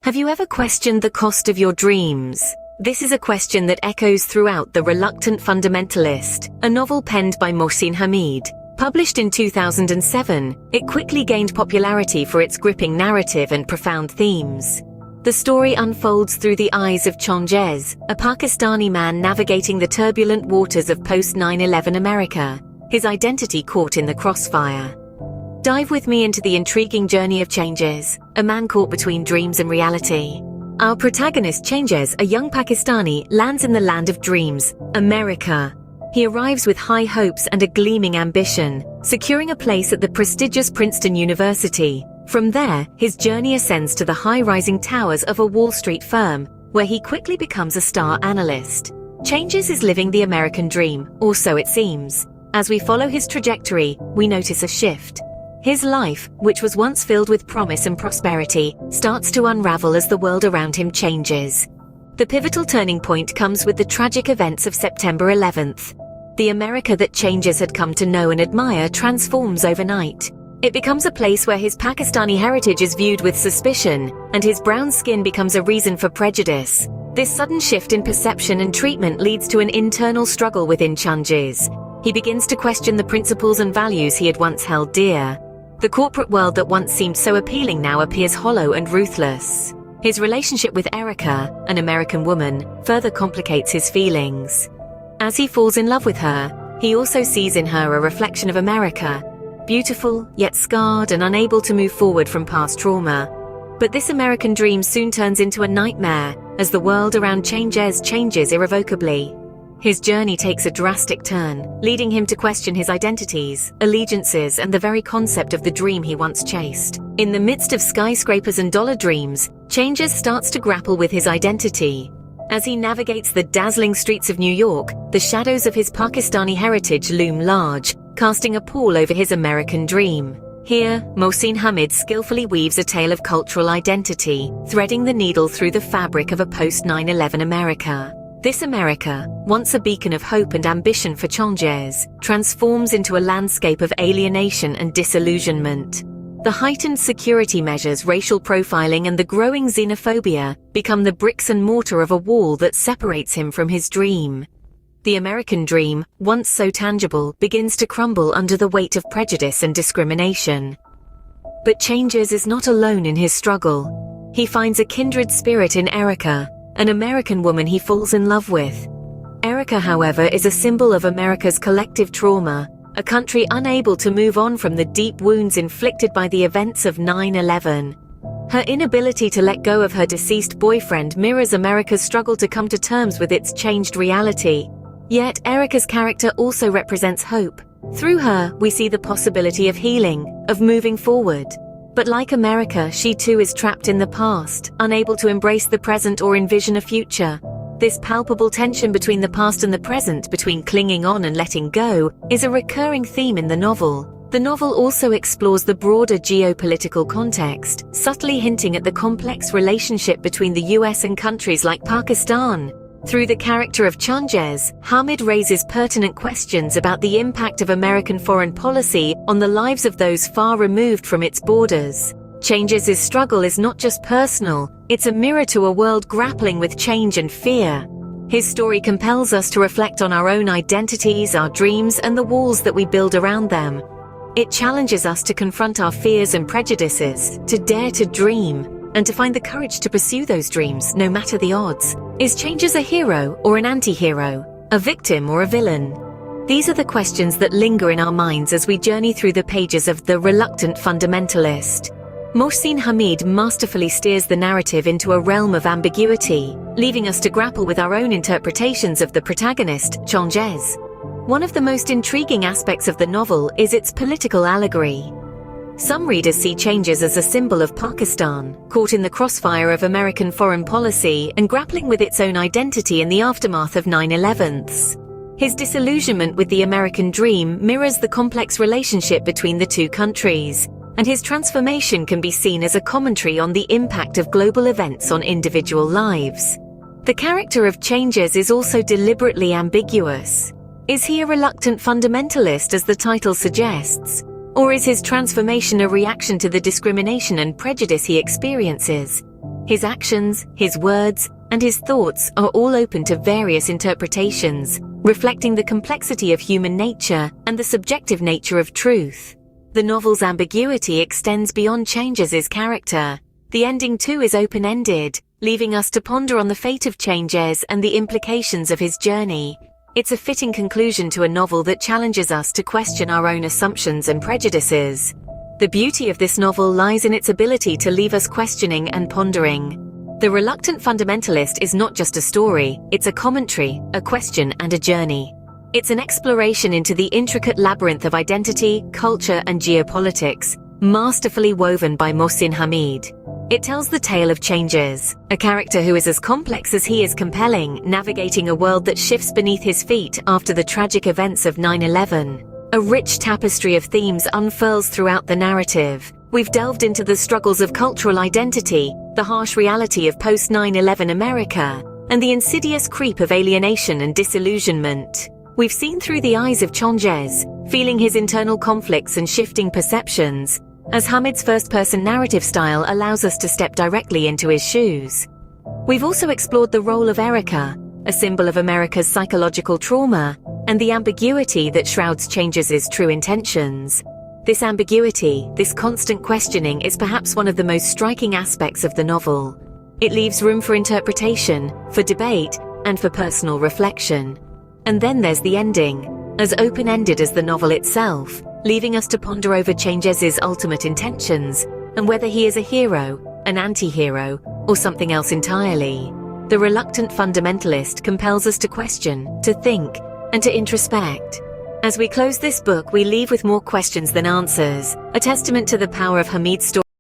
Have you ever questioned the cost of your dreams? This is a question that echoes throughout The Reluctant Fundamentalist, a novel penned by Mohsin Hamid. Published in 2007, it quickly gained popularity for its gripping narrative and profound themes. The story unfolds through the eyes of Changez, a Pakistani man navigating the turbulent waters of post-9/11 America, his identity caught in the crossfire. Dive with me into the intriguing journey of Changez, a man caught between dreams and reality. Our protagonist Changez, a young Pakistani, lands in the land of dreams, America. He arrives with high hopes and a gleaming ambition, securing a place at the prestigious Princeton University. From there, his journey ascends to the high-rising towers of a Wall Street firm, where he quickly becomes a star analyst. Changez is living the American dream, or so it seems. As we follow his trajectory, we notice a shift. His life, which was once filled with promise and prosperity, starts to unravel as the world around him changes. The pivotal turning point comes with the tragic events of September 11th. The America that Changez had come to know and admire transforms overnight. It becomes a place where his Pakistani heritage is viewed with suspicion, and his brown skin becomes a reason for prejudice. This sudden shift in perception and treatment leads to an internal struggle within Changez. He begins to question the principles and values he had once held dear. The corporate world that once seemed so appealing now appears hollow and ruthless. His relationship with Erica, an American woman, further complicates his feelings. As he falls in love with her, he also sees in her a reflection of America, beautiful, yet scarred and unable to move forward from past trauma. But this American dream soon turns into a nightmare, as the world around Changez changes irrevocably. His journey takes a drastic turn, leading him to question his identities, allegiances, and the very concept of the dream he once chased. In the midst of skyscrapers and dollar dreams, Changez starts to grapple with his identity. As he navigates the dazzling streets of New York, the shadows of his Pakistani heritage loom large, casting a pall over his American dream. Here, Mohsin Hamid skillfully weaves a tale of cultural identity, threading the needle through the fabric of a post-9/11 America. This America, once a beacon of hope and ambition for Changez, transforms into a landscape of alienation and disillusionment. The heightened security measures, racial profiling, and the growing xenophobia become the bricks and mortar of a wall that separates him from his dream. The American dream, once so tangible, begins to crumble under the weight of prejudice and discrimination. But Changez is not alone in his struggle. He finds a kindred spirit in Erica, an American woman he falls in love with. Erica, however, is a symbol of America's collective trauma, a country unable to move on from the deep wounds inflicted by the events of 9/11. Her inability to let go of her deceased boyfriend mirrors America's struggle to come to terms with its changed reality. Yet, Erica's character also represents hope. Through her, we see the possibility of healing, of moving forward. But like America, she too is trapped in the past, unable to embrace the present or envision a future. This palpable tension between the past and the present, between clinging on and letting go, is a recurring theme in the novel. The novel also explores the broader geopolitical context, subtly hinting at the complex relationship between the US and countries like Pakistan. Through the character of Changez, Hamid raises pertinent questions about the impact of American foreign policy on the lives of those far removed from its borders. Changez's struggle is not just personal, it's a mirror to a world grappling with change and fear. His story compels us to reflect on our own identities, our dreams, and the walls that we build around them. It challenges us to confront our fears and prejudices, to dare to dream, and to find the courage to pursue those dreams, no matter the odds. Is Changez a hero or an anti-hero? A victim or a villain? These are the questions that linger in our minds as we journey through the pages of The Reluctant Fundamentalist. Mohsin Hamid masterfully steers the narrative into a realm of ambiguity, leaving us to grapple with our own interpretations of the protagonist, Changez. One of the most intriguing aspects of the novel is its political allegory. Some readers see Changez as a symbol of Pakistan, caught in the crossfire of American foreign policy and grappling with its own identity in the aftermath of 9/11. His disillusionment with the American dream mirrors the complex relationship between the two countries, and his transformation can be seen as a commentary on the impact of global events on individual lives. The character of Changez is also deliberately ambiguous. Is he a reluctant fundamentalist, as the title suggests? Or is his transformation a reaction to the discrimination and prejudice he experiences? His actions, his words, and his thoughts are all open to various interpretations, reflecting the complexity of human nature and the subjective nature of truth. The novel's ambiguity extends beyond Changez's character. The ending too is open-ended, leaving us to ponder on the fate of Changez and the implications of his journey. It's a fitting conclusion to a novel that challenges us to question our own assumptions and prejudices. The beauty of this novel lies in its ability to leave us questioning and pondering. The Reluctant Fundamentalist is not just a story, it's a commentary, a question, and a journey. It's an exploration into the intricate labyrinth of identity, culture, and geopolitics, masterfully woven by Mohsin Hamid. It tells the tale of Changez, a character who is as complex as he is compelling, navigating a world that shifts beneath his feet after the tragic events of 9/11. A rich tapestry of themes unfurls throughout the narrative. We've delved into the struggles of cultural identity, the harsh reality of post-9/11 America, and the insidious creep of alienation and disillusionment. We've seen through the eyes of Changez, feeling his internal conflicts and shifting perceptions, as Hamid's first-person narrative style allows us to step directly into his shoes. We've also explored the role of Erica, a symbol of America's psychological trauma, and the ambiguity that shrouds Changez's true intentions. This ambiguity, this constant questioning, is perhaps one of the most striking aspects of the novel. It leaves room for interpretation, for debate, and for personal reflection. And then there's the ending, as open-ended as the novel itself, leaving us to ponder over Changez's ultimate intentions, and whether he is a hero, an anti-hero, or something else entirely. The Reluctant Fundamentalist compels us to question, to think, and to introspect. As we close this book, we leave with more questions than answers, a testament to the power of Hamid's story.